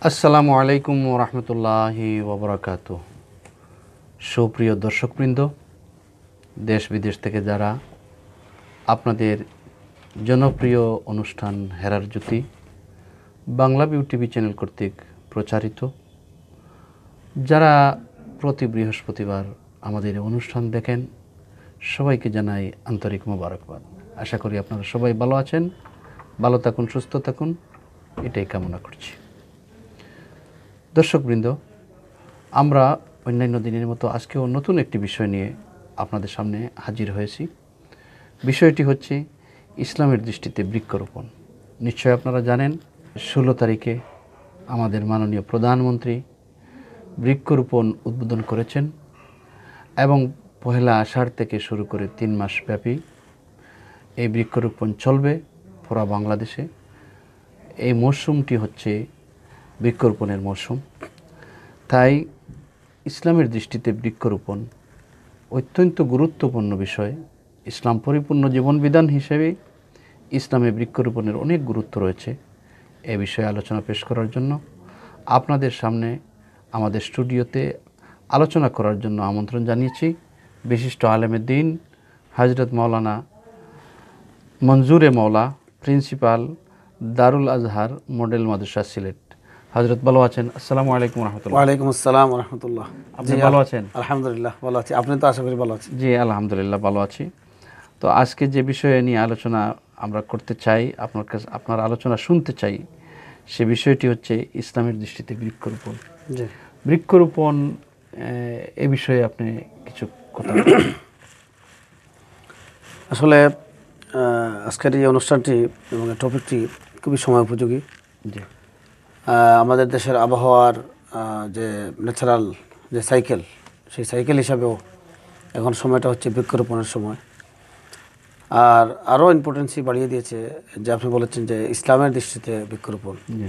আসসালামু আলাইকুম ওরহমতুল্লাহি ওবরাকাতুহ। সুপ্রিয় দর্শকবৃন্দ, দেশ বিদেশ থেকে যারা আপনাদের জনপ্রিয় অনুষ্ঠান হেরার জ্যোতি বাংলা টিভি চ্যানেল কর্তৃক প্রচারিত, যারা প্রতি বৃহস্পতিবার আমাদের অনুষ্ঠান দেখেন, সবাইকে জানাই আন্তরিক মোবারকবাদ। আশা করি আপনারা সবাই ভালো আছেন, ভালো থাকুন, সুস্থ থাকুন, এটাই কামনা করছি। দর্শকবৃন্দ, আমরা অন্যান্য দিনের মতো আজকেও নতুন একটি বিষয় নিয়ে আপনাদের সামনে হাজির হয়েছি। বিষয়টি হচ্ছে ইসলামের দৃষ্টিতে বৃক্ষরোপণ। নিশ্চয় আপনারা জানেন 16 তারিখে আমাদের মাননীয় প্রধানমন্ত্রী বৃক্ষরোপণ উদ্বোধন করেছেন এবং পহেলা আষাঢ় থেকে শুরু করে 3 মাস ব্যাপী এই বৃক্ষরোপণ চলবে পুরা বাংলাদেশে। এই মরশুমটি হচ্ছে বৃক্ষরোপণের মরশুম। তাই ইসলামের দৃষ্টিতে বৃক্ষরোপণ অত্যন্ত গুরুত্বপূর্ণ বিষয়। ইসলাম পরিপূর্ণ জীবনবিধান হিসেবে ইসলামে বৃক্ষরোপণের অনেক গুরুত্ব রয়েছে। এ বিষয়ে আলোচনা পেশ করার জন্য আপনাদের সামনে আমাদের স্টুডিওতে আলোচনা করার জন্য আমন্ত্রণ জানিয়েছি বিশিষ্ট আলেমে দ্বীন হযরত মাওলানা মনজুরে মওলা, প্রিন্সিপাল, দারুল আজহার মডেল মাদ্রাসা, সিলেট। হযরত ভালো আছেন? আসসালামু আলাইকুম রাহমাতুল্লাহ। ওয়ালাইকুম আসসালাম ওয়া রাহমাতুল্লাহ। আপনি ভালো আছেন? আলহামদুলিল্লাহ ভালো আছি। আপনি তো আশা করি ভালো আছেন? জি আলহামদুলিল্লাহ ভালো আছি। তো আজকে যে বিষয়ে নিয়ে আলোচনা আমরা করতে চাই, আপনার কাছে আপনার আলোচনা শুনতে চাই, সে বিষয়টি হচ্ছে ইসলামের দৃষ্টিতে বৃক্ষরোপণ। জি, বৃক্ষরোপণ এ বিষয়ে আপনি কিছু কথা আসলে আজকের এই অনুষ্ঠানটি এবং টপিকটি খুবই সময় উপযোগী। জি আমাদের দেশের আবহাওয়ার যে ন্যাচারাল যে সাইকেল, সেই সাইকেল হিসাবেও এখন সময়টা হচ্ছে বৃক্ষরোপণের সময়। আর আরও ইম্পর্টেন্সই বাড়িয়ে দিয়েছে যে আপনি বলেছেন যে ইসলামের দৃষ্টিতে বৃক্ষরোপণ। জি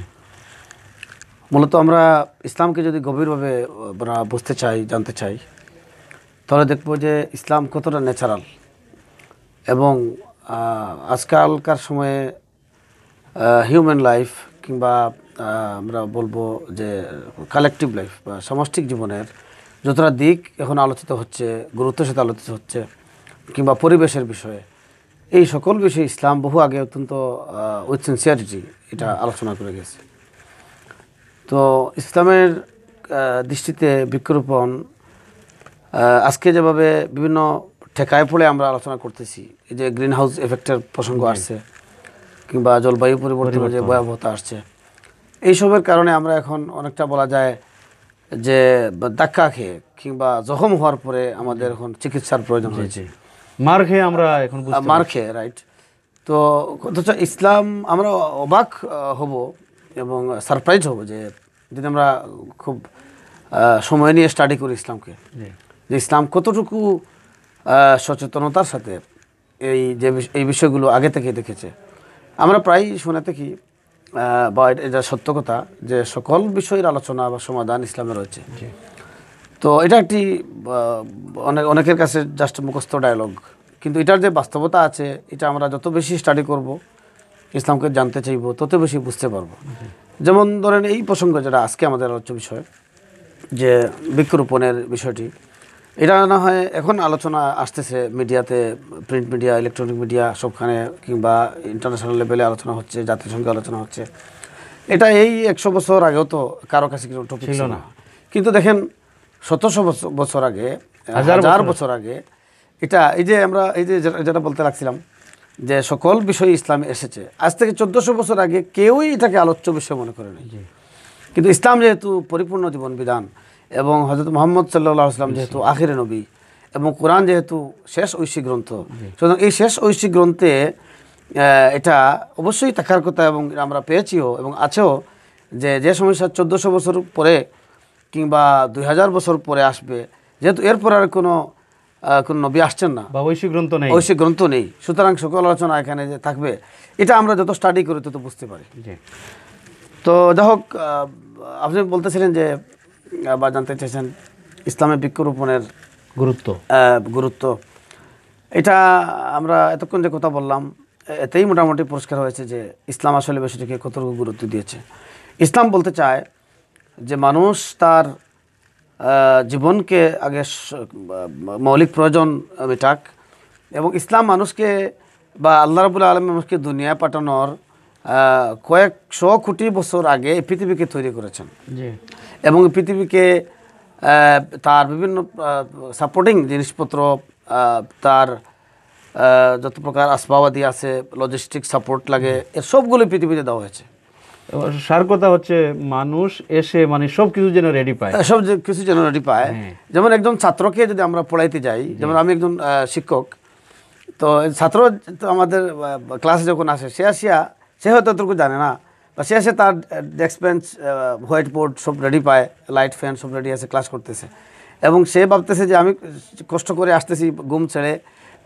মূলত আমরা ইসলামকে যদি গভীরভাবে বুঝতে চাই, জানতে চাই, তাহলে দেখব যে ইসলাম কতটা ন্যাচারাল এবং আজকালকার সময়ে হিউম্যান লাইফ কিংবা আমরা বলবো যে কালেকটিভ লাইফ বা সামষ্টিক জীবনের যতটা দিক এখন আলোচিত হচ্ছে, গুরুত্বের সাথে আলোচিত হচ্ছে, কিংবা পরিবেশের বিষয়ে, এই সকল বিষয়ে ইসলাম বহু আগে অত্যন্ত উইথ সিনসিয়ারিটি এটা আলোচনা করে গেছে। তো ইসলামের দৃষ্টিতে বৃক্ষরোপণ আজকে যেভাবে বিভিন্ন ঠেকায় পড়ে আমরা আলোচনা করতেছি, এই যে গ্রিন হাউস এফেক্টের প্রসঙ্গ আসছে কিংবা জলবায়ু পরিবর্তনের যে ভয়াবহতা আসছে, এইসবের কারণে আমরা এখন অনেকটা বলা যায় যে ধাক্কা খেয়ে কিংবা জখম হওয়ার পরে আমাদের এখন চিকিৎসার প্রয়োজন হয়েছে। মার খেয়ে আমরা এখন মার খেয়ে, রাইট। তো অথচ ইসলাম, আমরা অবাক হব এবং সারপ্রাইজ হব যে যদি আমরা খুব সময় নিয়ে স্টাডি করি ইসলামকে, যে ইসলাম কতটুকু সচেতনতার সাথে এই বিষয়গুলো আগে থেকে দেখেছে। আমরা প্রায় শুনে থাকি বা এটা সত্য কথা যে সকল বিষয়ের আলোচনা বা সমাধান ইসলামে রয়েছে। তো এটা একটি অনেকের কাছে জাস্ট মুখস্থ ডায়লগ, কিন্তু এটার যে বাস্তবতা আছে, এটা আমরা যত বেশি স্টাডি করব, ইসলামকে জানতে চাইব, তত বেশি বুঝতে পারবো। যেমন ধরেন এই প্রসঙ্গ যেটা আজকে আমাদের আলোচ্য বিষয়, যে বৃক্ষরোপণের বিষয়টি, এটা না হয় এখন আলোচনা আসতেছে মিডিয়াতে, প্রিন্ট মিডিয়া, ইলেকট্রনিক মিডিয়া সবখানে, কিংবা ইন্টারন্যাশনাল লেভেলে আলোচনা হচ্ছে, জাতিসংঘে আলোচনা হচ্ছে। এটা এই 100 বছর আগেও তো কারো কাছে কোনো টপিক ছিল না। কিন্তু দেখেন 700 বছর আগে, 1000 বছর আগে, এটা এই যে আমরা এই যে যেটা বলতে লাগছিলাম যে সকল বিষয় ইসলামে এসেছে, আজ থেকে 1400 বছর আগে কেউই এটাকে আলোচ্য বিষয় মনে করে নাই। কিন্তু ইসলাম যেহেতু পরিপূর্ণ জীবন বিধান এবং হযরত মুহাম্মদ সাল্লাল্লাহু আলাইহি ওয়াসাল্লাম যেহেতু আখিরে নবী এবং কোরআন যেহেতু শেষ ঐশী গ্রন্থ, সুতরাং এই শেষ ঐশী গ্রন্থে এটা অবশ্যই থাকার কথা এবং আমরা পেয়েছিও এবং আছেও যে সমস্যা 1400 বছর পরে কিংবা 2000 বছর পরে আসবে, যেহেতু এরপর আর কোনো নবী আসছেন না বা ঐশী গ্রন্থ নেই, সুতরাং সকল আলোচনা এখানে যে থাকবে, এটা আমরা যত স্টাডি করি তত বুঝতে পারি। তো যাই হোক, আপনি বলতেছিলেন যে বা জানতে চাইছেন ইসলামে বৃক্ষরোপণের গুরুত্ব। এটা আমরা এতক্ষণ যে কথা বললাম, এতেই মোটামুটি পরিষ্কার হয়েছে যে ইসলাম আসলে বিষয়টিকে কতটুকু গুরুত্ব দিয়েছে। ইসলাম বলতে চায় যে মানুষ তার জীবনকে আগে মৌলিক প্রয়োজন মেটাক, এবং ইসলাম মানুষকে বা আল্লাহ রাব্বুল আলামিন মানুষকে দুনিয়া পাঠানোর কয়েকশো কোটি বছর আগে এই পৃথিবীকে তৈরি করেছেন। এবং এই পৃথিবীকে তার বিভিন্ন সাপোর্টিং জিনিসপত্র, তার যত প্রকার আসবাবাদি আছে, লজিস্টিক সাপোর্ট লাগে, এর সবগুলো পৃথিবীতে দেওয়া হয়েছে। সার কথা হচ্ছে মানুষ এসে মানে সব কিছু যেন রেডি পায়, সব কিছু যেন রেডি পায়। যেমন একজন ছাত্রকে যদি আমরা পড়াইতে যাই, যেমন আমি একজন শিক্ষক, তো ছাত্র তো আমাদের ক্লাসে যখন আসে, সে হয়তো এতটুকু জানে না, বা সে আসে তার ডেস্ক বেঞ্চ, হোয়াইট বোর্ড সব রেডি পায়, লাইট ফ্যান সব রেডি আছে, ক্লাস করতেছে, এবং সে ভাবতেছে যে আমি কষ্ট করে আসতেছি ঘুম ছেড়ে,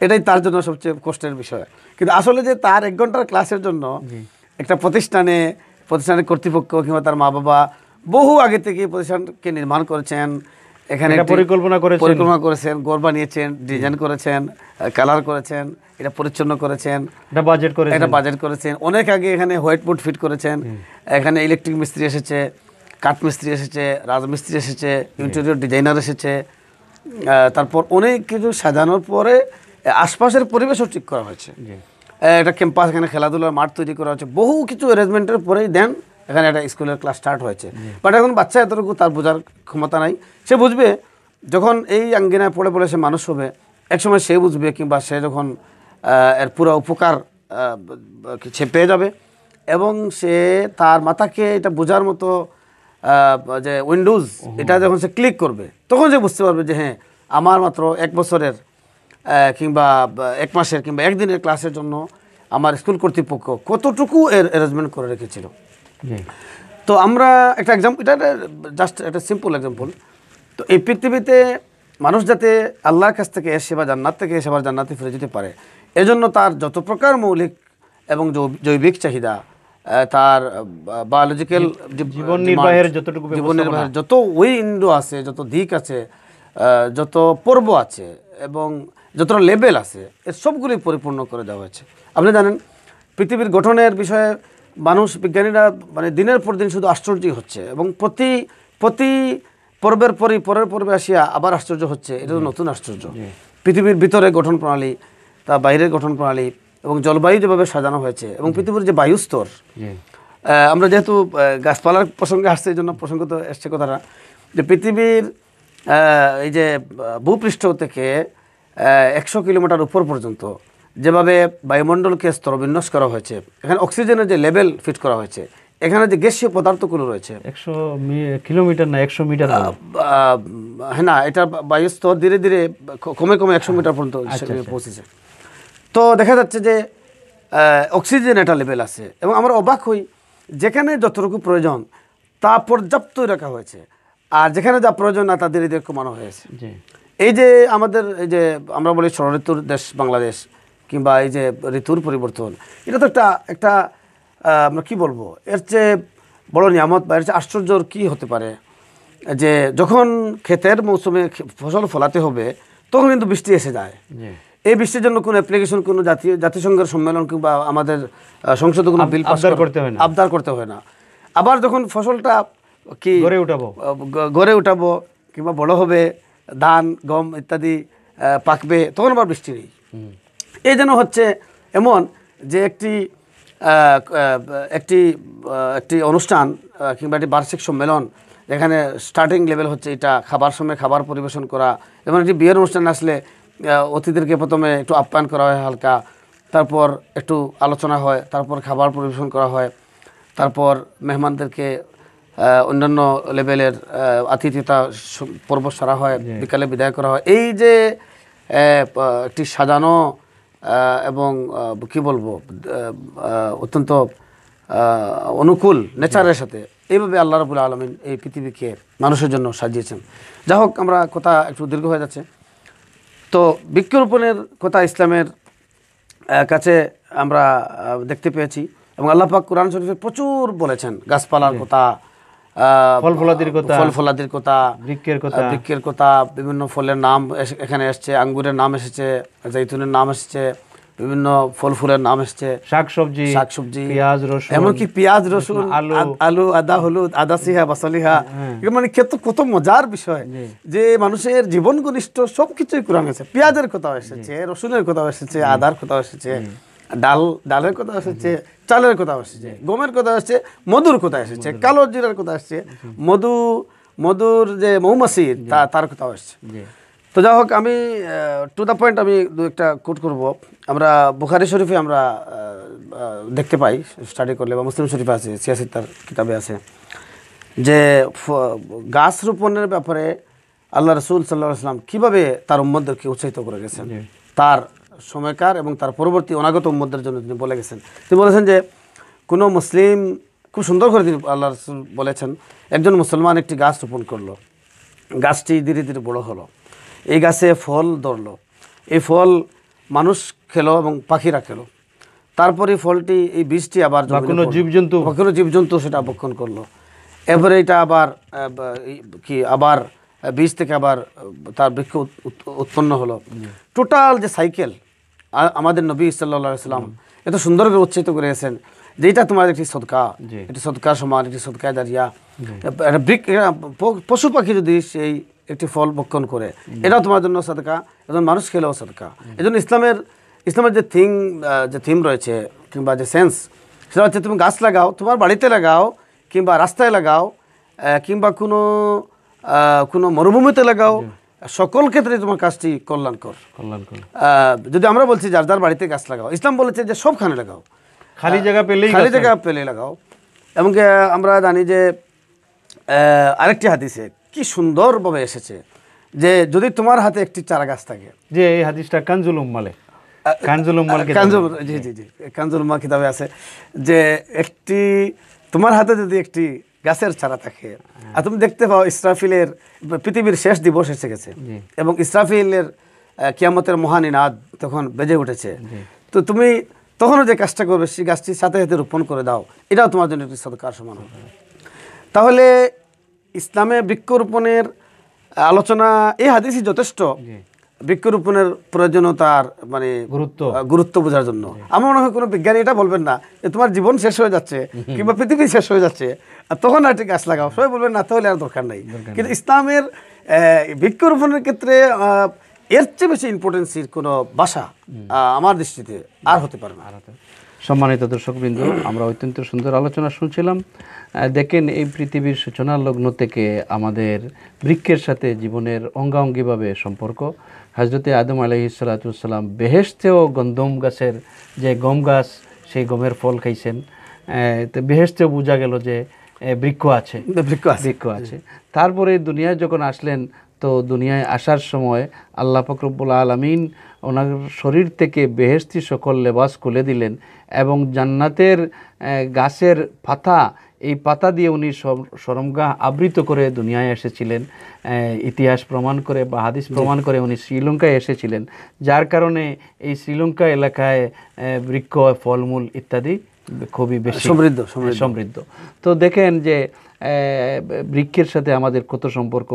এটাই তার জন্য সবচেয়ে কষ্টের বিষয়। কিন্তু আসলে যে তার 1 ঘন্টার ক্লাসের জন্য একটা প্রতিষ্ঠানের কর্তৃপক্ষ কিংবা তার মা বাবা বহু আগে থেকে প্রতিষ্ঠানকে নির্মাণ করেছেন, এখানে পরিকল্পনা করেছেন, ঘর বানিয়েছেন, ডিজাইন করেছেন, কালার করেছেন, এটা পরিচ্ছন্ন করেছেন, এটা বাজেট করেছেন, অনেক আগে এখানে হোয়াইট বোর্ড ফিট করেছেন, এখানে ইলেকট্রিক মিস্ত্রি এসেছে, কাঠ মিস্ত্রি এসেছে, রাজমিস্ত্রি এসেছে, ইন্টেরিয়র ডিজাইনার এসেছে, তারপর অনেক কিছু সাজানোর পরে আশপাশের পরিবেশও ঠিক করা হয়েছে, একটা ক্যাম্পাস, এখানে খেলাধুলার মাঠ তৈরি করা হয়েছে, বহু কিছু অ্যারেঞ্জমেন্টের পরেই দেন এখানে একটা স্কুলের ক্লাস স্টার্ট হয়েছে। বাট এখন বাচ্চা এতটুকু তার বোঝার ক্ষমতা নাই। সে বুঝবে যখন এই আঙ্গিনায় পড়ে পড়ে সে মানুষ হবে, একসময় সে বুঝবে, কিংবা সে যখন এর পুরো উপকার সে পেয়ে যাবে, এবং সে তার মাথাকে এটা বোঝার মতো যে উইন্ডোজ, এটা যখন সে ক্লিক করবে, তখন সে বুঝতে পারবে যে হ্যাঁ, আমার মাত্র 1 বছরের কিংবা 1 মাসের কিংবা 1 দিনের ক্লাসের জন্য আমার স্কুল কর্তৃপক্ষ কতটুকু অ্যারেঞ্জমেন্ট করে রেখেছিল। তো আমরা একটা এক্সাম্পল, এটা জাস্ট একটা সিম্পল এক্সাম্পল। তো এই পৃথিবীতে মানুষ যাতে আল্লাহর কাছ থেকে এসে বা জান্নাত থেকে এসে আবার জান্নাতে ফিরে যেতে পারে, এজন্য তার যত প্রকার মৌলিক এবং জৈবিক চাহিদা, তার বায়োলজিক্যাল জীবন নির্বাহের যত উইন্ডো আছে, যত দিক আছে, যত পর্ব আছে এবং যতটা লেভেল আছে, এর সবগুলি পরিপূর্ণ করে দেওয়া হয়েছে। আপনি জানেন পৃথিবীর গঠনের বিষয়ে মানুষ, বিজ্ঞানীরা মানে দিনের পর দিন শুধু আশ্চর্যই হচ্ছে, এবং প্রতি পর্বের পরের পর্বে আসিয়া আবার আশ্চর্য হচ্ছে। এটা তো নতুন আশ্চর্য। পৃথিবীর ভিতরে গঠন প্রণালী, তা বাইরের গঠন প্রণালী, এবং জলবায়ু যেভাবে সাজানো হয়েছে, এবং পৃথিবীর যে বায়ুস্তর, আমরা যেহেতু গাছপালার প্রসঙ্গে আসছে, এই জন্য প্রসঙ্গত এসছে কথাটা, যে পৃথিবীর এই যে ভূপৃষ্ঠ থেকে 100 কিলোমিটার উপর পর্যন্ত যেভাবে বায়ুমণ্ডলকে স্তরবিন্যাস করা হয়েছে, এখানে অক্সিজেনের যে লেভেল ফিট করা হয়েছে, এখানে যে গ্যাসীয় পদার্থগুলো রয়েছে, 100 কিলোমিটার না 100 মিটার, হ্যাঁ না, এটা বায়ুস্তর ধীরে ধীরে কমে 100 মিটার পর্যন্ত পৌঁছেছে। তো দেখা যাচ্ছে যে অক্সিজেন একটা লেভেল আছে, এবং আমরা অবাক হই, যেখানে যতটুকু প্রয়োজন তা পর্যাপ্তই রাখা হয়েছে, আর যেখানে যা প্রয়োজন না তা ধীরে ধীরে কমানো হয়েছে। এই যে আমাদের এই যে আমরা বলি ষড়ঋতুর দেশ বাংলাদেশ, কিংবা এই যে ঋতুর পরিবর্তন, এটা তো একটা আমরা কি বলবো, এর চেয়ে বড় নিয়ামত বা এর চেয়ে আশ্চর্যর কী হতে পারে, যে যখন ক্ষেতের মৌসুমে ফসল ফলাতে হবে, তখন কিন্তু বৃষ্টি এসে যায়। এই বৃষ্টির জন্য কোনো অ্যাপ্লিকেশন, কোনো জাতিসংঘের সম্মেলন কিংবা আমাদের সংসদে কোনো বিল আবদার করতে হয় না। আবার যখন ফসলটা কি গড়ে উঠাবো কিংবা বড় হবে, ধান গম ইত্যাদি পাকবে, তখন আবার বৃষ্টি নেই। এই যেন হচ্ছে এমন যে একটি অনুষ্ঠান কিংবা একটি বার্ষিক সম্মেলন, যেখানে স্টার্টিং লেভেল হচ্ছে এটা খাবার সময় খাবার পরিবেশন করা, যেমন একটি বিয়ের অনুষ্ঠান আসলে অতিথিদেরকে প্রথমে একটু আপ্যায়ন করা হয় হালকা, তারপর একটু আলোচনা হয়, তারপর খাবার পরিবেশন করা হয়, তারপর মেহমানদেরকে অন্যান্য লেভেলের আতিথ্যতা পর্ব সারা হয়, বিকালে বিদায় করা হয়। এই যে একটি সাজানো এবং কি বলবো অত্যন্ত অনুকূল নেচারের সাথে এইভাবে আল্লাহ রাব্বুল আলামিন এই পৃথিবীকে মানুষের জন্য সাজিয়েছেন। যা হোক, আমরা কথা একটু দীর্ঘ হয়ে যাচ্ছে। তো বৃক্ষরোপণের কথা ইসলামের কাছে আমরা দেখতে পেয়েছি, এবং আল্লাহ পাক কোরআন শরীফে প্রচুর বলেছেন গাছপালার কথা, ফল ফলাদির কথা, বৃক্ষের কথা, বিভিন্ন ফলের নাম এখানে এসছে, আঙ্গুরের নাম এসেছে, জৈতুনের নাম এসেছে, বিভিন্ন ফল ফুলের নাম এসছে, শাকসবজি, পেঁয়াজ রসুন, এমনকি পেঁয়াজ রসুন, আলু, আদা, হলুদ, আদা সিহা, বাসালিহা, মানে কত মজার বিষয় যে মানুষের জীবন ঘনিষ্ঠ সবকিছুই কোরআন আছে। পেঁয়াজের কথাও এসেছে, রসুনের কথাও এসেছে, আদার কথাও এসেছে, ডালের কথা এসেছে, চালের কথা এসেছে, গমের কথা এসেছে, মধুর কথা এসেছে, কালো জিরার কথা এসেছে, মধুর যে মৌমাছি তার কথাও এসেছে। তো যাই হোক, আমি টু দ্য পয়েন্ট আমি দু একটা কোট করব। আমরা বুখারী শরীফে আমরা দেখতে পাই, স্টাডি করলে, বা মুসলিম শরীফে আছে, সিয়াসিত্তার কিতাবে আছে, যে গাছ রোপণের ব্যাপারে আল্লাহ রসুল সাল্লাল্লাহু আলাইহি ওয়াসাল্লাম কীভাবে তার উম্মতদেরকে উৎসাহিত করে গেছেন, তার সময়কার এবং তার পরবর্তী অনাগত উম্মতদের জন্য তিনি বলে গেছেন। তিনি বলেছেন যে কোনো মুসলিম, খুব সুন্দর করে তিনি আল্লাহ রসুল বলেছেন, একজন মুসলমান একটি গাছ রোপণ করলো, গাছটি ধীরে ধীরে বড় হলো, এই গাছে ফল ধরলো, এই ফল মানুষ খেলো এবং পাখিরা খেলো, তারপরে ফলটি, এই বীজটি আবার কোনো জীবজন্তু সেটা ভক্ষণ করলো, এরপরে এটা আবার আবার বীজ থেকে আবার তার বৃক্ষ উৎপন্ন হলো। টোটাল যে সাইকেল আমাদের নবী সাল্লাল্লাহু আলাইহি ওয়াসাল্লাম এত সুন্দর করে উচ্চারিত করে গেছেন যে এটা তোমার একটি সদকা, এটি সদকার সমান, একটি সদকায় দাঁড়িয়া। পশু পাখি যদি সেই একটি ফল ভক্ষণ করে, এটাও তোমার জন্য সদকা, একজন মানুষ খেলেও সদকা। এই জন্য ইসলামের যে থিম রয়েছে কিংবা যে সেন্স, সেটা হচ্ছে তুমি গাছ লাগাও, তোমার বাড়িতে লাগাও কিংবা রাস্তায় লাগাও কিংবা কোনো মরুভূমিতে লাগাও, সকল ক্ষেত্রে তোমার কাজটি কল্যাণকর। যদি আমরা বলছি যার যার বাড়িতে গাছ লাগাও, ইসলাম বলেছে যে সবখানে লাগাও, খালি জায়গা পেলে লাগাও। এবং আমরা জানি যে আরেকটি হাদিসে কি সুন্দরভাবে এসেছে যে যদি তোমার হাতে একটি চারা গাছ থাকে, যে এই হাদিসটা কানজুল উম্মাল কিতাবে আছে, যে তোমার হাতে যদি একটি গাছের চারা থাকে আর তুমি দেখতে পাও ইসরাফিলের পৃথিবীর শেষ দিবস এসে গেছে এবং ইসরাফিলের কিয়ামতের মহানিনাদ তখন বেজে উঠেছে, তো তুমি তখনও যে কাজটা করবে সেই গাছটি সাথে সাথে রোপণ করে দাও, এটাও তোমার জন্য একটি সদকার সমান হবে। তাহলে ইসলামে বৃক্ষরোপণের আলোচনা, এই হাদিসই যথেষ্ট বৃক্ষরোপণের প্রয়োজনীয়তার মানে গুরুত্ব বোঝার জন্য। আমার মনে হয় কোনো বিজ্ঞানী এটা বলবেন না যে তোমার জীবন শেষ হয়ে যাচ্ছে কিংবা পৃথিবী শেষ হয়ে যাচ্ছে আর তখন আর একটি গাছ লাগাও, সবাই বলবেন না তাহলে আর দরকার নেই। কিন্তু ইসলামের বৃক্ষরোপণের ক্ষেত্রে এর চেয়ে বেশি ইম্পর্টেন্সির কোনো ভাষা আমার দৃষ্টিতে আর হতে পারে না। সম্মানিত দর্শকবৃন্দ, আমরা অত্যন্ত সুন্দর আলোচনা শুনছিলাম। দেখেন, এই পৃথিবীর সূচনার লগ্ন থেকে আমাদের বৃক্ষের সাথে জীবনের অঙ্গাঙ্গিভাবে সম্পর্ক। হযরতে আদম আলাইহিস সালাতু ওয়াস সালাম বেহেশতেও গন্ধম গাছের যে গম গাছ, সেই গমের ফল খাইছেন। তো বেহেশতেও বোঝা গেল যে বৃক্ষ আছে। তারপরে দুনিয়ায় যখন আসলেন, তো দুনিয়ায় আসার সময় আল্লাহ পাক রব্বুল আলামিন ওনার শরীর থেকে বেহেশতি সকল লেবাস খুলে দিলেন এবং জান্নাতের গাছের পাতা, এই পাতা দিয়ে উনি শরমগাহ আবৃত করে দুনিয়ায় এসেছিলেন। ইতিহাস প্রমাণ করে বা হাদিস প্রমাণ করে উনি শ্রীলঙ্কায় এসেছিলেন, যার কারণে এই শ্রীলঙ্কা এলাকায় বৃক্ষ, ফলমূল ইত্যাদি খুবই বেশি সমৃদ্ধ। তো দেখেন যে বৃক্ষের সাথে আমাদের কত সম্পর্ক।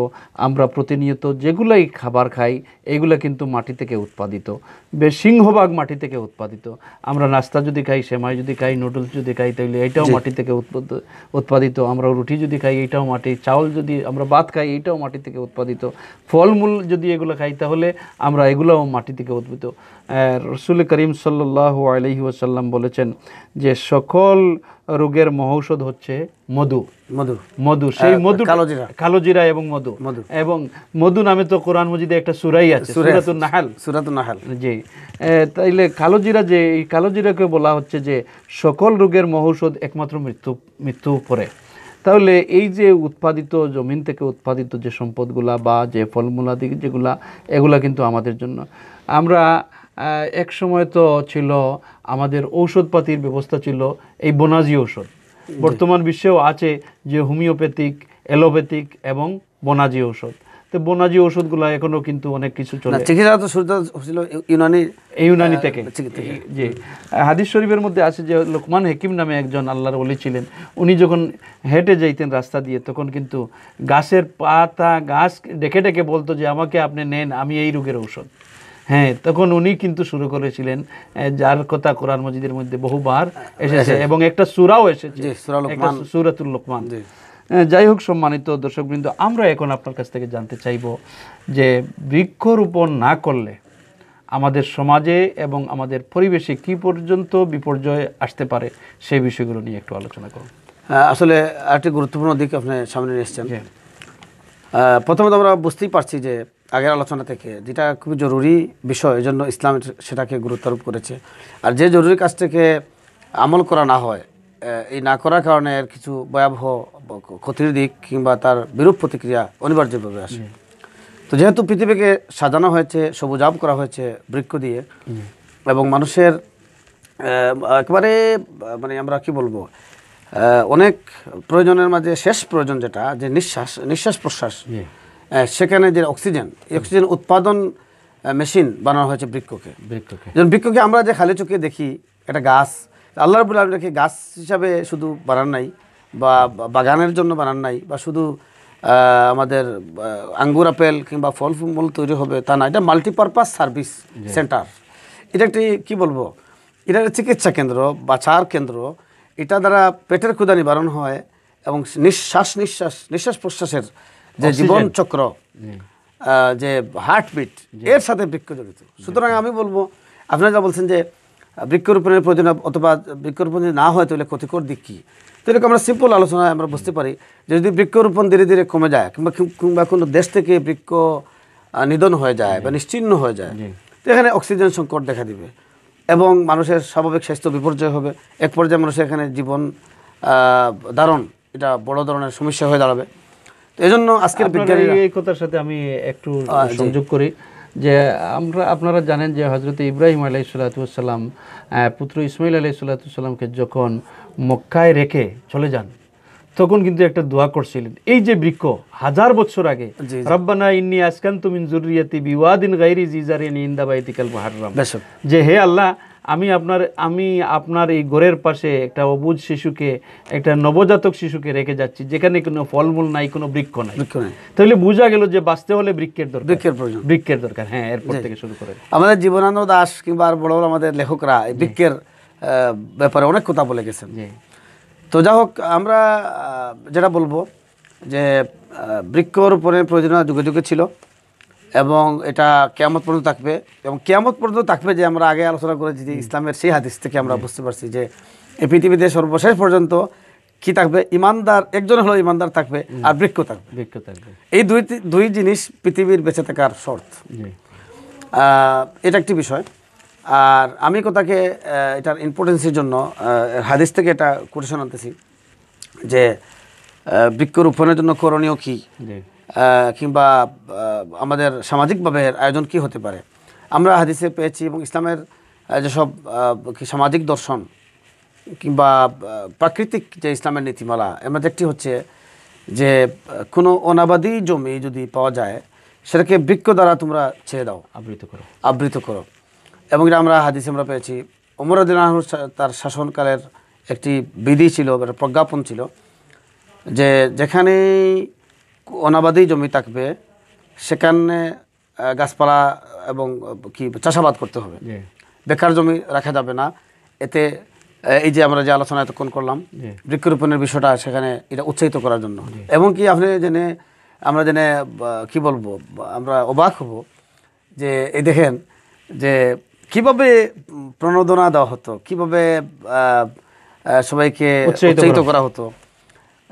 আমরা প্রতিনিয়ত যেগুলাই খাবার খাই, এগুলা কিন্তু মাটি থেকে উৎপাদিত, সিংহভাগ মাটি থেকে উৎপাদিত। আমরা নাস্তা যদি খাই, সেমাই যদি খাই, নুডলস যদি খাই, তাহলে এটাও মাটি থেকে উৎপাদিত। আমরা রুটি যদি খাই, এটাও মাটি। চাউল যদি আমরা ভাত খাই, এটাও মাটি থেকে উৎপাদিত। ফলমূল যদি এগুলো খাই, তাহলে আমরা এগুলোও মাটি থেকে উৎপাদিত। রাসূল করিম সাল্লাল্লাহু আলাইহি ওয়াসাল্লাম বলেছেন যে সকল রোগের মহৌষধ হচ্ছে মধু। সেই মধু, কালোজিরা এবং মধু। এবং মধু নামে তো কোরআন মজিদে একটা সূরাই আছে, সূরাতুন নাহল। জি, তাইলে কালোজিরা, যে এই কালোজিরাকে বলা হচ্ছে যে সকল রোগের মহৌষধ, একমাত্র মৃত্যু পরে। তাহলে এই যে উৎপাদিত, জমিন থেকে উৎপাদিত যে সম্পদগুলা বা যে ফলমূলাদি যেগুলা, এগুলা কিন্তু আমাদের জন্য। আমরা এক সময় তো ছিল আমাদের ঔষধপাতির ব্যবস্থা ছিল এই বনাজি ঔষধ। বর্তমান বিশ্বেও আছে যে হোমিওপ্যাথিক, অ্যালোপ্যাথিক এবং বনাজি ঔষধ। তো বনাজি ঔষধগুলো এখনো কিন্তু অনেক কিছু চলে। চিকিৎসা তো শুরু ছিল ইউনানি থেকে। জি, হাদিস শরীফের মধ্যে আছে যে লোকমান হাকিম নামে একজন আল্লাহর ওলি ছিলেন। উনি যখন হেঁটে যাইতেন রাস্তা দিয়ে, তখন কিন্তু গাছের পাতা, গাছ ডেকে ডেকে বলতো যে আমাকে আপনি নেন, আমি এই রোগের ঔষধ। হ্যাঁ, তখন উনি কিন্তু শুরু করেছিলেন, যার কথা কোরআন মজিদের মধ্যে বহুবার এসেছে এবং একটা সূরাও এসেছে, জি, সূরা একটা লোকমান। সূরাতুল লোকমান। জি। যাই হোক, সম্মানিত দর্শকবৃন্দ, আমরা এখন আপনার কাছ থেকে জানতে চাইব যে বৃক্ষরোপণ না করলে আমাদের সমাজে এবং আমাদের পরিবেশে কি পর্যন্ত বিপর্যয় আসতে পারে, সেই বিষয়গুলো নিয়ে একটু আলোচনা করুন। আসলে আরেকটি গুরুত্বপূর্ণ দিক আপনি সামনে নিয়ে এসেছেন। জি। প্রথমত আমরা বুঝতেই পারছি যে আগের আলোচনা থেকে যেটা খুবই জরুরি বিষয়, এই জন্য ইসলাম সেটাকে গুরুত্বারোপ করেছে। আর যে জরুরি কাজটাকে আমল করা না হয়, এই না করার কারণে এর কিছু ভয়াবহ ক্ষতির দিক কিংবা তার বিরূপ প্রতিক্রিয়া অনিবার্যভাবে আসে। তো যেহেতু পৃথিবীকে সাজানো হয়েছে, সবুজাব করা হয়েছে বৃক্ষ দিয়ে, এবং মানুষের একেবারে মানে আমরা কি বলবো, অনেক প্রয়োজনের মাঝে শেষ প্রয়োজন যেটা, যে নিঃশ্বাস প্রশ্বাস, সেখানে যে অক্সিজেন, এই অক্সিজেন উৎপাদন মেশিন বানানো হয়েছে বৃক্ষকে। যেমন বৃক্ষকে আমরা যে খালি চোখে দেখি একটা গাছ, আল্লাহ রাব্বুল আলামিন রেখে গাছ হিসাবে শুধু বানান নাই, বা বাগানের জন্য বানান নাই, বা শুধু আমাদের আঙ্গুর আপেল কিংবা ফল মূল তৈরি হবে তা না, এটা মাল্টিপারপাস সার্ভিস সেন্টার। এটা একটি কি বলবো, এটা একটা চিকিৎসা কেন্দ্র, বাছার কেন্দ্র। এটা দ্বারা পেটের ক্ষুধা নিবারণ হয় এবং নিঃশ্বাস প্রশ্বাসের যে জীবন চক্র, যে হার্টবিট, এর সাথে বৃক্ষ জড়িত। সুতরাং আমি বলবো, আপনারা যা বলছেন যে বৃক্ষরোপণের প্রয়োজন অথবা বৃক্ষরোপণ যদি না হয় তাহলে ক্ষতিকর দিক কী, তো এরকম আমরা সিম্পল আলোচনায় আমরা বুঝতে পারি যে যদি বৃক্ষরোপণ ধীরে ধীরে কমে যায় কিংবা কোনো দেশ থেকে বৃক্ষ নিধন হয়ে যায় বা নিশ্চিহ্ন হয়ে যায়, তো এখানে অক্সিজেন সংকট দেখা দিবে এবং মানুষের স্বাভাবিক স্বাস্থ্য বিপর্যয় হবে। এক পর্যায়ে মানুষের এখানে জীবন ধারণ এটা বড় ধরনের সমস্যা হয়ে দাঁড়াবে। তো এই জন্য আজকের বিজ্ঞানীরা, এই কথার সাথে আমি একটু সংযোগ করি যে আপনারা জানেন যে হযরত ইব্রাহিম আলাইহিসসালাম পুত্র ইসমাইল আলাইহিসসালামকে যখন মক্কায় রেখে চলে যান, তখন কিন্তু একটা দোয়া করছিলেন, এই যে বৃক্ষ 1000 বছর আগে, রব্বানা ইন্নী আসকানতু মিন যুররিয়াতি বিওয়াদিন গায়রি জি জারিন ইনদা বাইতিকাল মুহাররাম, যে হে আল্লাহ, আমি আপনার এই ঘরের পাশে একটা অবুঝ শিশুকে, একটা নবজাতক শিশুকে রেখে যাচ্ছি, যেখানে কোনো ফলমূল নাই, কোনো বৃক্ষ নাই। তাহলে বোঝা গেল যে বাঁচতে হলে বৃক্ষের দরকার। হ্যাঁ, এরপর থেকে শুরু করে আমাদের জীবনানন্দ দাশ কিংবা আর বড় বড় আমাদের লেখকরা এই বৃক্ষের ব্যাপারে অনেক কথা বলে গেছেন। তো যা হোক, আমরা যেটা বলবো যে বৃক্ষরোপণের প্রয়োজনীয় যুগে যুগে ছিল এবং এটা কিয়ামত পর্যন্ত থাকবে, এবং কিয়ামত পর্যন্ত থাকবে যে আমরা আগে আলোচনা করেছি যে ইসলামের সেই হাদিস থেকে আমরা বুঝতে পারছি যে এই পৃথিবীতে সর্বশেষ পর্যন্ত কি থাকবে, ইমানদার একজন হলো ইমানদার থাকবে আর বৃক্ষ থাকবে। এই দুই জিনিস পৃথিবীর বেঁচে থাকার শর্ত। এটা একটি বিষয়। আর আমি কথাকে এটার ইম্পর্টেন্সের জন্য হাদিস থেকে এটা কোটেশন আনতেছি যে বৃক্ষরোপণের জন্য করণীয় কী, কিংবা আমাদের সামাজিকভাবে আয়োজন কি হতে পারে। আমরা হাদিসে পেয়েছি এবং ইসলামের যেসব সামাজিক দর্শন কিংবা প্রাকৃতিক যে ইসলামের নীতিমালা, এর মধ্যে একটি হচ্ছে যে কোনো অনাবাদি জমি যদি পাওয়া যায় সেটাকে বৃক্ষ দ্বারা তোমরা ছেড়ে দাও, আবৃত করো। এবং এটা আমরা হাদিসে আমরা পেয়েছি। ওমর রাদিয়াল্লাহু আনহু তার শাসনকালের একটি বিধি ছিল, একটা প্রজ্ঞাপন ছিল যে যেখানেই অনাবাদি জমি থাকবে সেখানে গাছপালা এবং কি চাষাবাদ করতে হবে, বেকার জমি রাখা যাবে না। এতে এই যে আমরা যে আলোচনা এতক্ষণ করলাম বৃক্ষরোপণের বিষয়টা, সেখানে এটা উৎসাহিত করার জন্য। এবং কি আমরা জেনে কি বলবো, আমরা অবাক হব যে এই দেখেন যে কিভাবে প্রণোদনা দেওয়া হতো, কিভাবে সবাইকে উৎসাহিত করা হতো।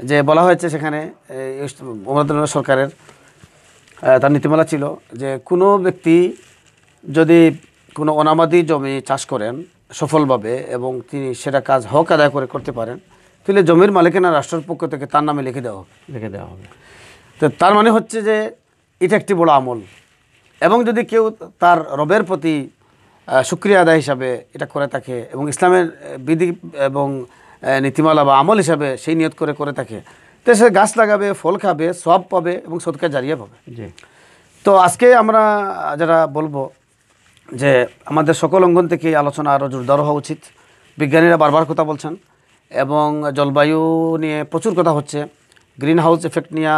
যে বলা হয়েছে সেখানে সরকারের তার নীতিমালা ছিল যে কোনো ব্যক্তি যদি কোনো অনাবাদি জমি চাষ করেন সফলভাবে এবং তিনি সেটা কাজ হক আদায় করতে পারেন, তাহলে জমির মালিকানা রাষ্ট্রের পক্ষ থেকে তার নামে লিখে দেওয়া হবে। তো তার মানে হচ্ছে যে এটা একটি বড় আমল। এবং যদি কেউ তার রবের প্রতি শুকরিয়া আদায় হিসাবে এটা করে থাকে এবং ইসলামের বিধি এবং নীতিমালা বা আমল হিসাবে সেই নিয়ত করে থাকে, তো সে গাছ লাগাবে, ফল খাবে, সওয়াব পাবে এবং সদকা জারিয়া পাবে। তো আজকে আমরা যারা বলবো যে আমাদের সকল অঙ্গন থেকে আলোচনা আরও জোরদার হওয়া উচিত। বিজ্ঞানীরা বারবার কথা বলছেন এবং জলবায়ু নিয়ে প্রচুর কথা হচ্ছে, গ্রিন হাউস এফেক্ট নিয়ে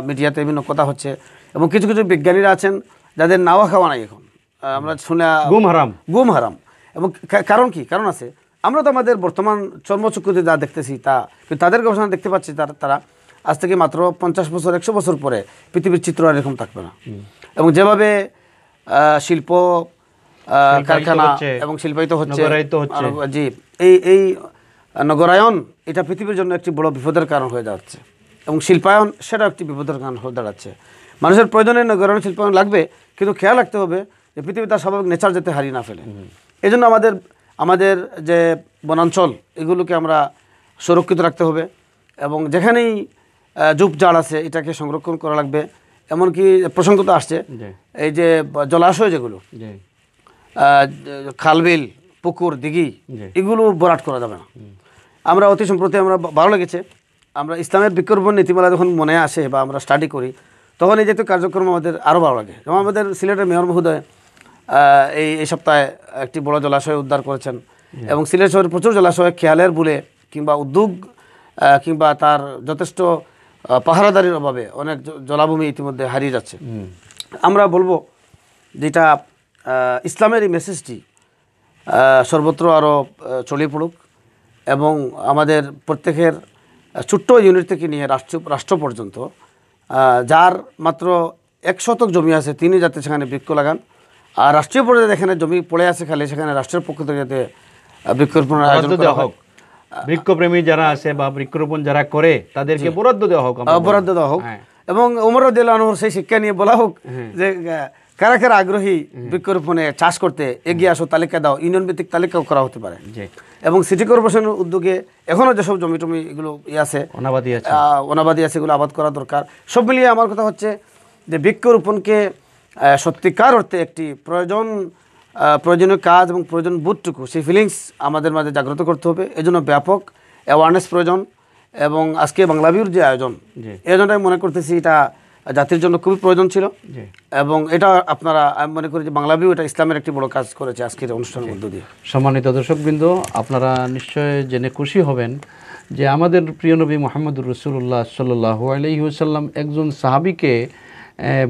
মিডিয়াতে বিভিন্ন কথা হচ্ছে, এবং কিছু কিছু বিজ্ঞানীরা আছেন যাদের নাওয়া খাওয়া নাই এখন, আমরা শুনে গুম হারাম। গুম হারাম। এবং কারণ কি? কারণ আছে, আমরা তো আমাদের বর্তমান চর্মচক্ষুতে যা দেখতেছি তা, কিন্তু তাদের গবেষণা দেখতে পাচ্ছি তারা আজ থেকে মাত্র 50 বছর 100 বছর পরে পৃথিবীর চিত্র আর এরকম থাকবে না। এবং যেভাবে শিল্প কারখানা এবং শিল্পায়িত হচ্ছে, জি, এই নগরায়ন এটা পৃথিবীর জন্য একটি বড় বিপদের কারণ হয়ে যাচ্ছে, এবং শিল্পায়ন সেটাও একটি বিপদের কারণ হয়ে দাঁড়াচ্ছে। মানুষের প্রয়োজনে নগরায়ন শিল্পায়ন লাগবে, কিন্তু খেয়াল রাখতে হবে যে পৃথিবী তার স্বাভাবিক নেচার যাতে হারিয়ে না ফেলে। এই জন্য আমাদের যে বনাঞ্চল এগুলোকে আমরা সুরক্ষিত রাখতে হবে, এবং যেখানেই ঝোপঝাড় আছে এটাকে সংরক্ষণ করা লাগবে। এমনকি প্রসঙ্গ তো আসছে, এই যে জলাশয় যেগুলো, খালবিল, পুকুর, দিঘি, এগুলো ভরাট করা যাবে না। আমরা অতি সম্প্রতি আমরা ভালো লেগেছে, আমরা ইসলামের বৃক্ষরোপণ নীতিমালা যখন মনে আসে বা আমরা স্টাডি করি, তখন এই জাতীয় কার্যক্রম আমাদের আরও ভালো লাগে। যেমন আমাদের সিলেটের মেয়র মহোদয় এই সপ্তাহে একটি বড় জলাশয় উদ্ধার করেছেন, এবং সিলেট শহরের প্রচুর জলাশয় খেয়ালের বুলে কিংবা উদ্যোগ কিংবা তার যথেষ্ট পাহারাদারির অভাবে অনেক জলাভূমি ইতিমধ্যে হারিয়ে যাচ্ছে। আমরা বলবো যেটা ইসলামের এই মেসেজটি সর্বত্র আরও ছড়িয়ে পড়ুক, এবং আমাদের প্রত্যেকের ছোট্ট ইউনিট থেকে নিয়ে রাষ্ট্র পর্যন্ত যার মাত্র 1 শতক জমি আছে তিনি যাতে সেখানে বৃক্ষ লাগান, আর রাষ্ট্রীয় পর্যায়ে যেখানে জমি পড়ে আছে খালি সেখানে রাষ্ট্রের পক্ষ থেকে যাতে বৃক্ষরোপণের আয়োজন করা হোক। বৃক্ষপ্রেমী যারা আছে বা বৃক্ষরোপণ যারা করে তাদেরকে বরাদ্দ দেওয়া হোক, বরাদ্দ দেওয়া হোক, এবং ওমর রাদিয়াল্লাহু আনহুর সেই শিক্ষা নিয়ে বলা হোক যে কারা কারা আগ্রহী বৃক্ষরোপণে চাষ করতে এগিয়ে আসো, তালিকা দাও, ইউনিয়ন ভিত্তিক তালিকাও করা হতে পারে। এবং সিটি কর্পোরেশনের উদ্যোগে এখনও যেসব জমি টমি এগুলো আছে, অনাবাদি আছে, এগুলো আবাদ করা দরকার। সব মিলিয়ে আমার কথা হচ্ছে যে বৃক্ষরোপণকে সত্যিকার অর্থে একটি প্রয়োজনীয় কাজ এবং প্রয়োজন বোধটুকু, সেই ফিলিংস আমাদের মাঝে জাগ্রত করতে হবে। এজন্য ব্যাপক অ্যাওয়ারনেস প্রয়োজন, এবং আজকে বাংলাভিউর যে আয়োজন, এই আয়োজনটা আমি মনে করতেছি এটা জাতির জন্য খুবই প্রয়োজন ছিল, এবং এটা আমি মনে করি যে বাংলাভিউ এটা ইসলামের একটি বড় কাজ করেছে আজকের অনুষ্ঠানের মধ্য দিয়ে। সম্মানিত দর্শকবৃন্দ, আপনারা নিশ্চয় জেনে খুশি হবেন যে আমাদের প্রিয় নবী মুহাম্মদুর রাসূলুল্লাহ সাল্লাল্লাহু আলাইহি ওয়াসাল্লাম একজন সাহাবীকে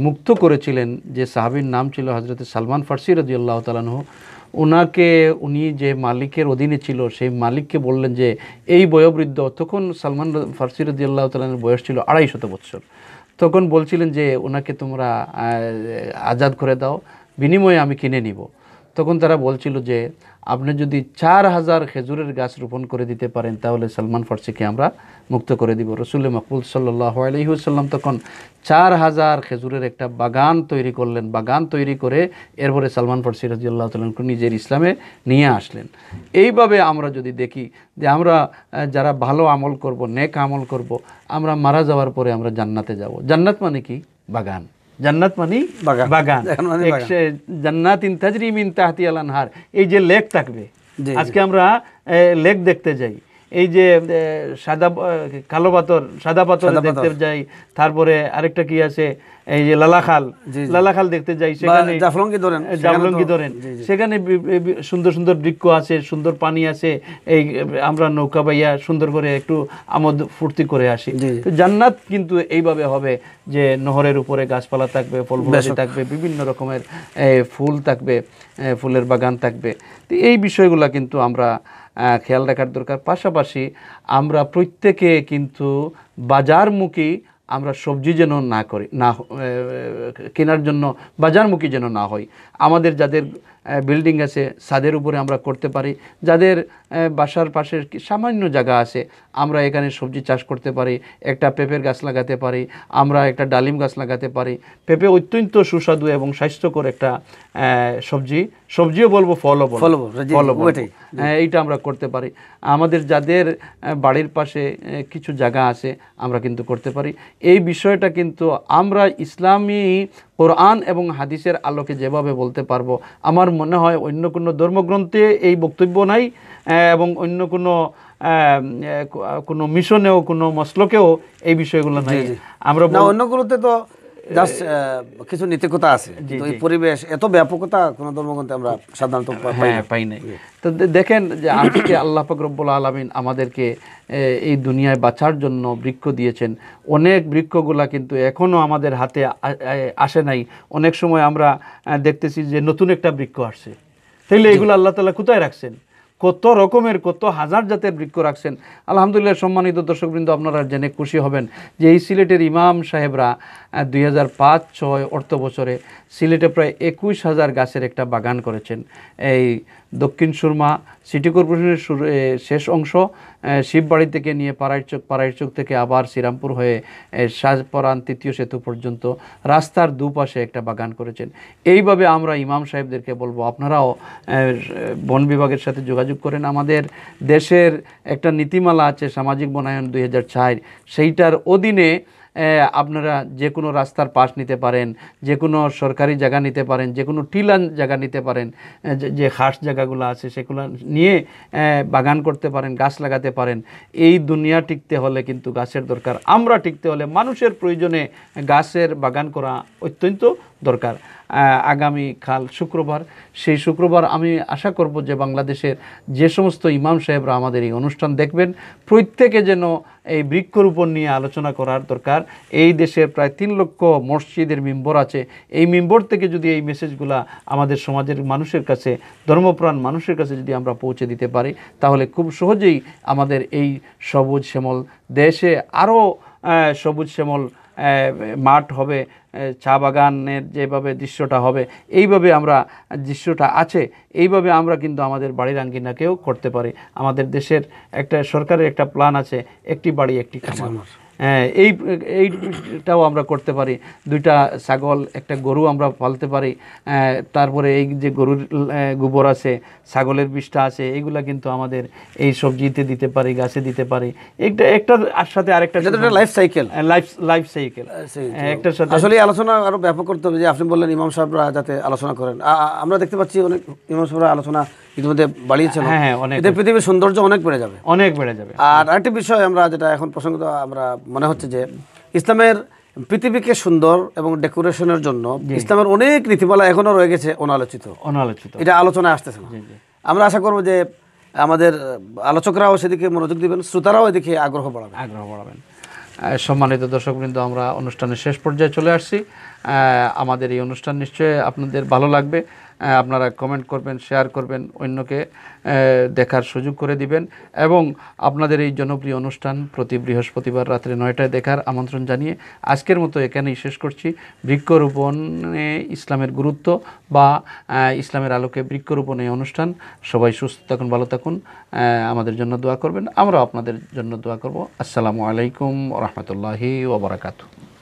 মুক্ত করেছিলেন, যে সাহাবীর নাম ছিল হযরত সালমান ফারসি রাদিয়াল্লাহু তাআলা আনহু। উনি যে মালিকের অধীনে ছিল, সেই মালিককে বললেন যে এই বয়োবৃদ্ধ, তখন সালমান ফারসি রাদিয়াল্লাহু তাআলা আনহুর বয়স ছিল 250 বছর, তখন বলছিলেন যে ওনাকে তোমরা আজাদ করে দাও, বিনিময়ে আমি কিনে নিব। তখন তারা বলছিল যে আপনি যদি 4000 খেজুরের গাছ রোপণ করে দিতে পারেন তাহলে সালমান ফারসিকে আমরা মুক্ত করে দিব। রাসূল মাকবুল সাল্লাল্লাহু আলাইহি ওয়াসাল্লাম তখন 4000 খেজুরের একটা বাগান তৈরি করলেন। বাগান তৈরি করে এরপরে সালমান ফারসি রাদিয়াল্লাহু তাআলা আনহু নিজের ইসলামে নিয়ে আসলেন। এইভাবে আমরা যদি দেখি যে আমরা যারা ভালো আমল করব, নেক আমল করব, আমরা মারা যাওয়ার পরে আমরা জান্নাতে যাব। জান্নাত মানে কি? বাগান। জান্নাত মানে বাগান। জান্নাতিন তাজরি মিন তাহতিহাল আনহার, এই যে লেক থাকবে। আজকে আমরা লেক দেখতে যাই, এই যে কালো পাথর, সাদা পাথর দেখতে যাই, তারপরে আরেকটা কি আছে, এই যে লালাখাল দেখতে যাই, সেখানে জাফলঙ্গি ধরেন, সেখানে সুন্দর সুন্দর বৃক্ষ আছে, সুন্দর পানি আছে, এই আমরা নৌকা বাইয়া সুন্দর করে একটু আমোদ ফুর্তি করে আসি। জান্নাত কিন্তু এইভাবে হবে যে নহরের উপরে গাছপালা থাকবে, ফলফুলাদি থাকবে, বিভিন্ন রকমের ফুল থাকবে, ফুলের বাগান থাকবে। তো এই বিষয়গুলো কিন্তু আমরা খেয়াল রাখার দরকার। পাশাপাশি আমরা প্রত্যেকে কিন্তু বাজারমুখী আমরা সবজি যেন না কেনার জন্য বাজারমুখী যেন না হয়। আমাদের যাদের বিল্ডিং আছে ছাদের উপরে আমরা করতে পারি, যাদের বাসার পাশের সামান্য জায়গা আছে আমরা এখানে সবজি চাষ করতে পারি, একটা পেঁপের গাছ লাগাতে পারি, আমরা একটা ডালিম গাছ লাগাতে পারি। পেঁপে অত্যন্ত সুস্বাদু এবং স্বাস্থ্যকর একটা সবজিও বলবো, ফলও বলবো, এইটা আমরা করতে পারি। আমাদের যাদের বাড়ির পাশে কিছু জায়গা আছে আমরা কিন্তু করতে পারি। এই বিষয়টা কিন্তু আমরা ইসলামী কোরআন এবং হাদিসের আলোকে যেভাবে বলতে পারবো, আমার মনে হয় অন্য কোনো ধর্মগ্রন্থে এই বক্তব্য নাই, এবং অন্য কোনো মিশনেও কোনো মসলকেও এই বিষয়গুলো নাই। আমরা অন্যগুলোতে তো জাস্ট কিছু নীতিকতা আছে, কিন্তু এই পরিবেশ এত ব্যাপকতা কোনো ধর্মগ্রন্থে আমরা সাধারণত পাই নাই। তো দেখেন যে আজকে আল্লাহ পাক রব্বুল আলামিন আমাদেরকে এই দুনিয়ায় বাঁচার জন্য বৃক্ষ দিয়েছেন। অনেক বৃক্ষগুলা কিন্তু এখনও আমাদের হাতে আসে নাই। অনেক সময় আমরা দেখতেছি যে নতুন একটা বৃক্ষ আসছে, তাইলে এগুলো আল্লাহ তাআলা কোথায় রাখছেন? কত রকমের, কত হাজার জাতের বৃক্ষ রাখছেন। আলহামদুলিল্লাহ, সম্মানিত দর্শকবৃন্দ, আপনারা জেনে খুশি হবেন যে এই সিলেটের ইমাম সাহেবরা 2005-06 অর্থ বছরে সিলেটে প্রায় 21,000 গাছের একটা বাগান করেছেন। এই দক্ষিণ সুরমা সিটি কর্পোরেশনের শেষ অংশ শিববাড়ি থেকে নিয়ে পাড়াইর চোক থেকে আবার শ্রীরামপুর হয়ে শাহপরান 3য় সেতু পর্যন্ত রাস্তার দুপাশে একটা বাগান করেছেন। এইভাবে আমরা ইমাম সাহেবদেরকে বলবো, আপনারাও বন বিভাগের সাথে যোগাযোগ করেন। আমাদের দেশের একটা নীতিমালা আছে সামাজিক বনায়ন 2004, সেইটার অধীনে আপনারা যে কোনো রাস্তার পাশ নিতে পারেন, যে কোনো সরকারি জায়গা নিতে পারেন, যে কোনো টিলান জায়গা নিতে পারেন, যে খাস জায়গাগুলো আছে সেগুলো নিয়ে বাগান করতে পারেন, গাছ লাগাতে পারেন। এই দুনিয়া টিকতে হলে কিন্তু গাছের দরকার। আমরা টিকতে হলে মানুষের প্রয়োজনে গাছের বাগান করা অত্যন্ত দরকার। আগামীকাল শুক্রবার, সেই শুক্রবার আমি আশা করব যে বাংলাদেশের যে সমস্ত ইমাম সাহেবরা আমাদের এই অনুষ্ঠান দেখবেন, প্রত্যেকে যেন এই বৃক্ষরোপণ নিয়ে আলোচনা করার দরকার। এই দেশে প্রায় 3 লক্ষ মসজিদের মেম্বর আছে। এই মেম্বর থেকে যদি এই মেসেজগুলা আমাদের সমাজের মানুষের কাছে, ধর্মপ্রাণ মানুষের কাছে যদি আমরা পৌঁছে দিতে পারি, তাহলে খুব সহজেই আমাদের এই সবুজ শ্যামল দেশে আরও সবুজ শ্যামল মাঠ হবে, চা বাগানের যেভাবে দৃশ্যটা হবে, এইভাবে আমরা দৃশ্যটা আছে, এইভাবে আমরা কিন্তু আমাদের বাড়ির আঙ্গিনাকেও করতে পারি। আমাদের দেশের একটা সরকারের একটা প্ল্যান আছে, একটি বাড়ি একটি খামার। এইটাও আমরা করতে পারি। 2টা ছাগল, একটা গরু আমরা পালতে পারি। তারপরে এই যে গরুর গোবর আছে, ছাগলের বিষটা আছে, এইগুলা কিন্তু আমাদের এই সবজিতে দিতে পারি, গাছে দিতে পারি। একটার সাথে আরেকটা লাইফ সাইকেল, লাইফ সাইকেল একটার সাথে আসলে আলোচনা আরো ব্যাপক করতে হবে। যে আপনি বললেন ইমাম সাহেবরা যাতে আলোচনা করেন, আমরা দেখতে পাচ্ছি অনেক ইমাম সাহেবরা আলোচনা ইতিমধ্যে বাড়িয়েছেন। এতে পৃথিবীর সৌন্দর্য অনেক বেড়ে যাবে। আর আরেকটি বিষয় আমরা যেটা এখন প্রসঙ্গত আমরা মনে হচ্ছে যে ইসলামের পৃথিবীকে সুন্দর এবং ডেকোরেশনের জন্য ইসলামের অনেক নীতিমালা এখনো রয়ে গেছে অনালোচিত। এটা আলোচনায় আসতেছে না। আমরা আশা করব যে আমাদের আলোচকরাও সেদিকে মনোযোগ দিবেন, শ্রোতারাও এদিকে আগ্রহ বাড়াবেন। সম্মানিত দর্শকবৃন্দ, আমরা অনুষ্ঠানের শেষ পর্যায়ে চলে আসছি। আমাদের এই অনুষ্ঠান নিশ্চয়ই আপনাদের ভালো লাগবে। আপনারা কমেন্ট করবেন, শেয়ার করবেন, অন্যকে দেখার সুযোগ করে দিবেন, এবং আপনাদের এই জনপ্রিয় অনুষ্ঠান প্রতি বৃহস্পতিবার রাত্রে 9টায় দেখার আমন্ত্রণ জানিয়ে আজকের মতো এখানেই শেষ করছি। বৃক্ষরোপণে ইসলামের গুরুত্ব বা ইসলামের আলোকে বৃক্ষরোপণ এই অনুষ্ঠান। সবাই সুস্থ থাকুন, ভালো থাকুন, আমাদের জন্য দোয়া করবেন, আমরাও আপনাদের জন্য দোয়া করব। আসসালামু আলাইকুম ওয়া রাহমাতুল্লাহি ওয়া বারাকাতুহু।